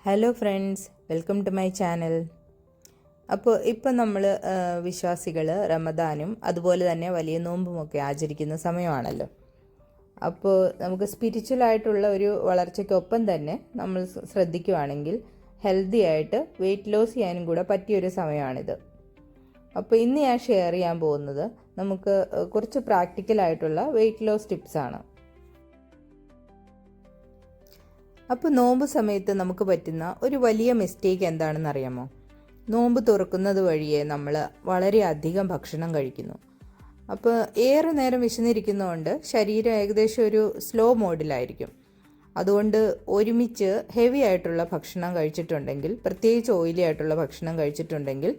Hello friends, welcome to my channel. അപ്പോൾ ഇപ്പം നമ്മൾ വിശ്വാസികൾ റമദാനും അതുപോലെ തന്നെ വലിയ നോമ്പുമൊക്കെ ആചരിക്കുന്ന സമയമാണല്ലോ. അപ്പോൾ നമുക്ക് സ്പിരിച്വലായിട്ടുള്ള ഒരു വളർച്ചയ്ക്കൊപ്പം തന്നെ നമ്മൾ ശ്രദ്ധിക്കുകയാണെങ്കിൽ ഹെൽത്തി ആയിട്ട് വെയിറ്റ് ലോസ് ചെയ്യാനും കൂടെ പറ്റിയൊരു സമയമാണിത്. അപ്പോൾ ഇന്ന് ഞാൻ ഷെയർ ചെയ്യാൻ പോകുന്നത് നമുക്ക് കുറച്ച് പ്രാക്ടിക്കലായിട്ടുള്ള വെയിറ്റ് ലോസ് ടിപ്സാണ്. അപ്പോൾ നോമ്പ് സമയത്ത് നമുക്ക് പറ്റുന്ന ഒരു വലിയ മിസ്റ്റേക്ക് എന്താണെന്ന് അറിയാമോ? നോമ്പ് തുറക്കുന്നത് വഴിയേ നമ്മൾ വളരെയധികം ഭക്ഷണം കഴിക്കുന്നു. അപ്പോൾ ഏറെ നേരം വിശന്നിരിക്കുന്നതുകൊണ്ട് ശരീരം ഏകദേശം ഒരു സ്ലോ മോഡിലായിരിക്കും. അതുകൊണ്ട് ഒരുമിച്ച് ഹെവി ആയിട്ടുള്ള ഭക്ഷണം കഴിച്ചിട്ടുണ്ടെങ്കിൽ, പ്രത്യേകിച്ച് ഓയിലി ആയിട്ടുള്ള ഭക്ഷണം കഴിച്ചിട്ടുണ്ടെങ്കിൽ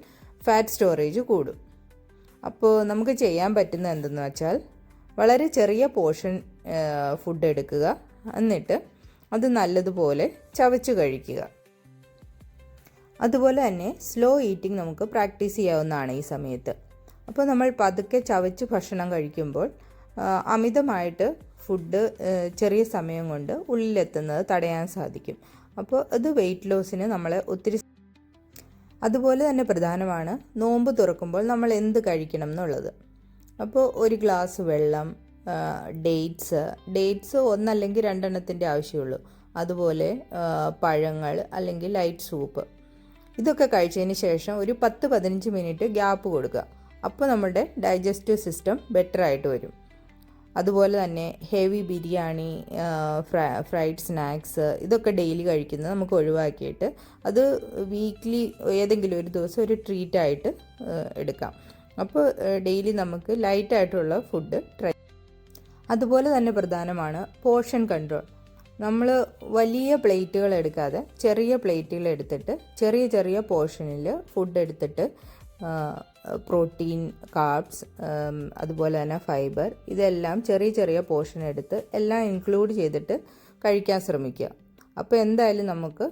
ഫാറ്റ് സ്റ്റോറേജ് കൂടും. അപ്പോൾ നമുക്ക് ചെയ്യാൻ പറ്റുന്ന എന്തെന്ന് വെച്ചാൽ വളരെ ചെറിയ പോർഷൻ ഫുഡ് എടുക്കുക, എന്നിട്ട് അത് നല്ലതുപോലെ ചവച്ച് കഴിക്കുക. അതുപോലെ തന്നെ സ്ലോ ഈറ്റിംഗ് നമുക്ക് പ്രാക്ടീസ് ചെയ്യാവുന്നതാണ് ഈ സമയത്ത്. അപ്പോൾ നമ്മൾ പതുക്കെ ചവച്ച് ഭക്ഷണം കഴിക്കുമ്പോൾ അമിതമായിട്ട് ഫുഡ് ചെറിയ സമയം കൊണ്ട് ഉള്ളിലെത്തുന്നത് തടയാൻ സാധിക്കും. അപ്പോൾ അത് വെയിറ്റ് ലോസിന് നമ്മളെ ഒത്തിരി. അതുപോലെ തന്നെ പ്രധാനമാണ് നോമ്പ് തുറക്കുമ്പോൾ നമ്മൾ എന്ത് കഴിക്കണം എന്നുള്ളത്. അപ്പോൾ ഒരു ഗ്ലാസ് വെള്ളം, ഡേറ്റ്സ് ഒന്നല്ലെങ്കിൽ രണ്ടെണ്ണത്തിൻ്റെ ആവശ്യമുള്ളൂ. അതുപോലെ പഴങ്ങൾ അല്ലെങ്കിൽ ലൈറ്റ് സൂപ്പ്, ഇതൊക്കെ കഴിച്ചതിന് ശേഷം ഒരു 10-15 മിനിറ്റ് ഗ്യാപ്പ് കൊടുക്കുക. അപ്പോൾ നമ്മുടെ ഡൈജസ്റ്റീവ് സിസ്റ്റം ബെറ്റർ ആയിട്ട് വരും. അതുപോലെ തന്നെ ഹെവി ബിരിയാണി, ഫ്രൈഡ് സ്നാക്സ്, ഇതൊക്കെ ഡെയിലി കഴിക്കുന്നത് നമുക്ക് ഒഴിവാക്കിയിട്ട് അത് വീക്ക്ലി ഏതെങ്കിലും ഒരു ദിവസം ഒരു ട്രീറ്റായിട്ട് എടുക്കാം. അപ്പോൾ ഡെയിലി നമുക്ക് ലൈറ്റായിട്ടുള്ള ഫുഡ് ട്രൈ. അതുപോലെ തന്നെ പ്രധാനമാണ് പോർഷൻ കൺട്രോൾ. നമ്മൾ വലിയ പ്ലേറ്റുകൾ എടുക്കാതെ ചെറിയ പ്ലേറ്റുകൾ എടുത്തിട്ട് ചെറിയ ചെറിയ പോർഷനിൽ ഫുഡ് എടുത്തിട്ട് പ്രോട്ടീൻ, കാർബ്സ്, അതുപോലെ തന്നെ ഫൈബർ, ഇതെല്ലാം ചെറിയ ചെറിയ പോർഷൻ എടുത്ത് എല്ലാം ഇൻക്ലൂഡ് ചെയ്തിട്ട് കഴിക്കാൻ ശ്രമിക്കുക. അപ്പോൾ എന്തായാലും നമുക്ക്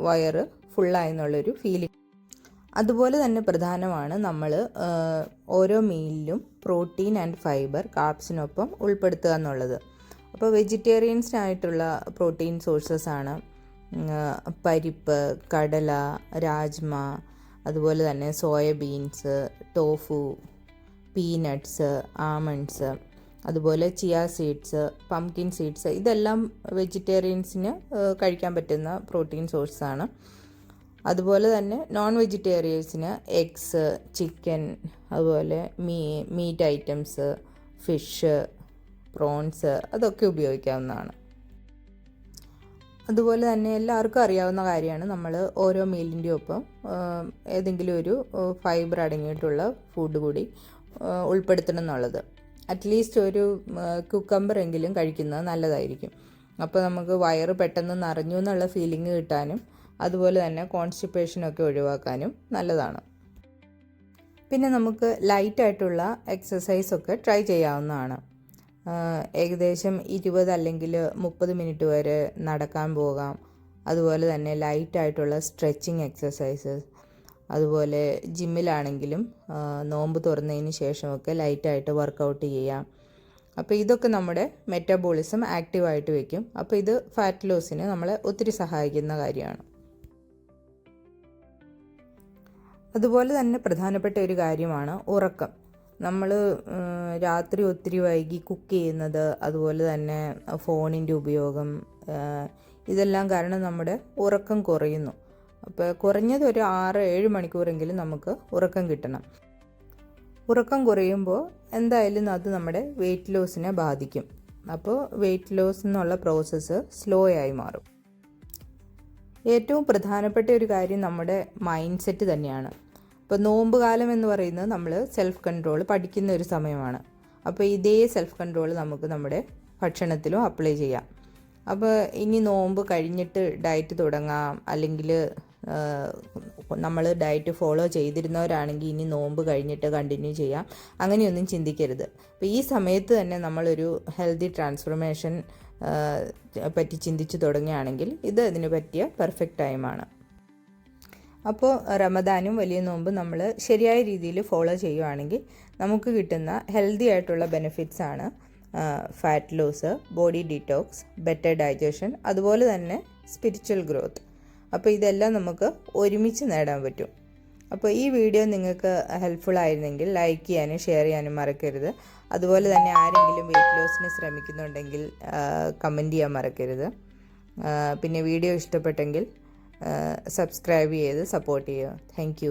വയറ് ഫുള്ളായെന്നുള്ളൊരു ഫീലിംഗ്. അതുപോലെ തന്നെ പ്രധാനമാണ് നമ്മൾ ഓരോ മീലിലും പ്രോട്ടീൻ ആൻഡ് ഫൈബർ കാർബ്സിനൊപ്പം ഉൾപ്പെടുത്തുക എന്നുള്ളത്. അപ്പോൾ വെജിറ്റേറിയൻസിനായിട്ടുള്ള പ്രോട്ടീൻ സോഴ്സസ് ആണ് പരിപ്പ്, കടല, രാജ്മ, അതുപോലെ തന്നെ സോയാബീൻസ്, ടോഫു, പീനട്ട്സ്, ആമണ്ട്സ്, അതുപോലെ ചിയ സീഡ്സ്, പംകിൻ സീഡ്സ്, ഇതെല്ലാം വെജിറ്റേറിയൻസിന് കഴിക്കാൻ പറ്റുന്ന പ്രോട്ടീൻ സോഴ്സാണ്. അതുപോലെ തന്നെ നോൺ വെജിറ്റേറിയൻസിന് എഗ്സ്, ചിക്കൻ, അതുപോലെ മീറ്റ് ഐറ്റംസ്, ഫിഷ്, പ്രോൺസ്, അതൊക്കെ ഉപയോഗിക്കാവുന്നതാണ്. അതുപോലെ തന്നെ എല്ലാവർക്കും അറിയാവുന്ന കാര്യമാണ് നമ്മൾ ഓരോ മീലിൻ്റെ ഒപ്പം ഏതെങ്കിലും ഒരു ഫൈബർ അടങ്ങിയിട്ടുള്ള ഫുഡ് കൂടി ഉൾപ്പെടുത്തണം എന്നുള്ളത്. അറ്റ്ലീസ്റ്റ് ഒരു കുക്കമ്പർ എങ്കിലും കഴിക്കുന്നത് നല്ലതായിരിക്കും. അപ്പോൾ നമുക്ക് വയറ് പെട്ടെന്ന് നിറഞ്ഞു എന്നുള്ള ഫീലിംഗ് കിട്ടാനും അതുപോലെ തന്നെ കോൺസ്റ്റിപ്പേഷനൊക്കെ ഒഴിവാക്കാനും നല്ലതാണ്. പിന്നെ നമുക്ക് ലൈറ്റായിട്ടുള്ള എക്സസൈസൊക്കെ ട്രൈ ചെയ്യാവുന്നതാണ്. ഏകദേശം 20 അല്ലെങ്കിൽ 30 മിനിറ്റ് വരെ നടക്കാൻ പോകാം. അതുപോലെ തന്നെ ലൈറ്റായിട്ടുള്ള സ്ട്രെച്ചിങ് എക്സസൈസസ്, അതുപോലെ ജിമ്മിലാണെങ്കിലും നോമ്പ് തുറന്നതിന് ശേഷമൊക്കെ ലൈറ്റായിട്ട് വർക്കൗട്ട് ചെയ്യാം. അപ്പോൾ ഇതൊക്കെ നമ്മുടെ മെറ്റബോളിസം ആക്റ്റീവായിട്ട് വയ്ക്കും. അപ്പോൾ ഇത് ഫാറ്റ് ലോസിന് നമ്മളെ ഒത്തിരി സഹായിക്കുന്ന കാര്യമാണ്. അതുപോലെ തന്നെ പ്രധാനപ്പെട്ട ഒരു കാര്യമാണ് ഉറക്കം. നമ്മൾ രാത്രി ഒത്തിരി വൈകി കുക്ക് ചെയ്യുന്നത്, അതുപോലെ തന്നെ ഫോണിൻ്റെ ഉപയോഗം, ഇതെല്ലാം കാരണം നമ്മുടെ ഉറക്കം കുറയുന്നു. അപ്പോൾ കുറഞ്ഞത് ഒരു 6-7 മണിക്കൂറെങ്കിലും നമുക്ക് ഉറക്കം കിട്ടണം. ഉറക്കം കുറയുമ്പോൾ എന്തായാലും അത് നമ്മുടെ വെയിറ്റ് ലോസിനെ ബാധിക്കും. അപ്പോൾ വെയിറ്റ് ലോസ് എന്നുള്ള പ്രോസസ്സ് സ്ലോ ആയി മാറും. ഏറ്റവും പ്രധാനപ്പെട്ട ഒരു കാര്യം നമ്മുടെ മൈൻഡ് സെറ്റ് തന്നെയാണ്. ഇപ്പോൾ നോമ്പ് കാലം എന്ന് പറയുന്നത് നമ്മൾ സെൽഫ് കൺട്രോൾ പഠിക്കുന്ന ഒരു സമയമാണ്. അപ്പോൾ ഇതേ സെൽഫ് കൺട്രോൾ നമുക്ക് നമ്മുടെ ഭക്ഷണത്തിലും അപ്ലൈ ചെയ്യാം. അപ്പോൾ ഇനി നോമ്പ് കഴിഞ്ഞിട്ട് ഡയറ്റ് തുടങ്ങാം, അല്ലെങ്കിൽ നമ്മൾ ഡയറ്റ് ഫോളോ ചെയ്തിരുന്നവരാണെങ്കിൽ ഇനി നോമ്പ് കഴിഞ്ഞിട്ട് കണ്ടിന്യൂ ചെയ്യാം, അങ്ങനെയൊന്നും ചിന്തിക്കരുത്. അപ്പോൾ ഈ സമയത്ത് തന്നെ നമ്മളൊരു ഹെൽത്തി ട്രാൻസ്ഫോർമേഷൻ പറ്റി ചിന്തിച്ചു തുടങ്ങുകയാണെങ്കിൽ ഇത് ഇതിന് പറ്റിയ പെർഫെക്റ്റ് ടൈമാണ്. അപ്പോൾ റമദാനും വലിയ നോമ്പും നമ്മൾ ശരിയായ രീതിയിൽ ഫോളോ ചെയ്യുകയാണെങ്കിൽ നമുക്ക് കിട്ടുന്ന ഹെൽത്തി ആയിട്ടുള്ള ബെനിഫിറ്റ്സ് ആണ് fat loss, body detox, better digestion, അതുപോലെ തന്നെ സ്പിരിച്വൽ ഗ്രോത്ത്. അപ്പോൾ ഇതെല്ലാം നമുക്ക് ഒരുമിച്ച് നേടാൻ പറ്റും. അപ്പോൾ ഈ വീഡിയോ നിങ്ങൾക്ക് ഹെൽപ്ഫുൾ ആയിരുന്നെങ്കിൽ ലൈക്ക് ചെയ്യാനും ഷെയർ ചെയ്യാനും മറക്കരുത്. അതുപോലെ തന്നെ ആരെങ്കിലും വെയിറ്റ് ലോസിന് ശ്രമിക്കുന്നുണ്ടെങ്കിൽ കമൻറ്റ് ചെയ്യാൻ മറക്കരുത്. പിന്നെ വീഡിയോ ഇഷ്ടപ്പെട്ടെങ്കിൽ സബ്സ്ക്രൈബ് ചെയ്ത് സപ്പോർട്ട് ചെയ്യുക. താങ്ക്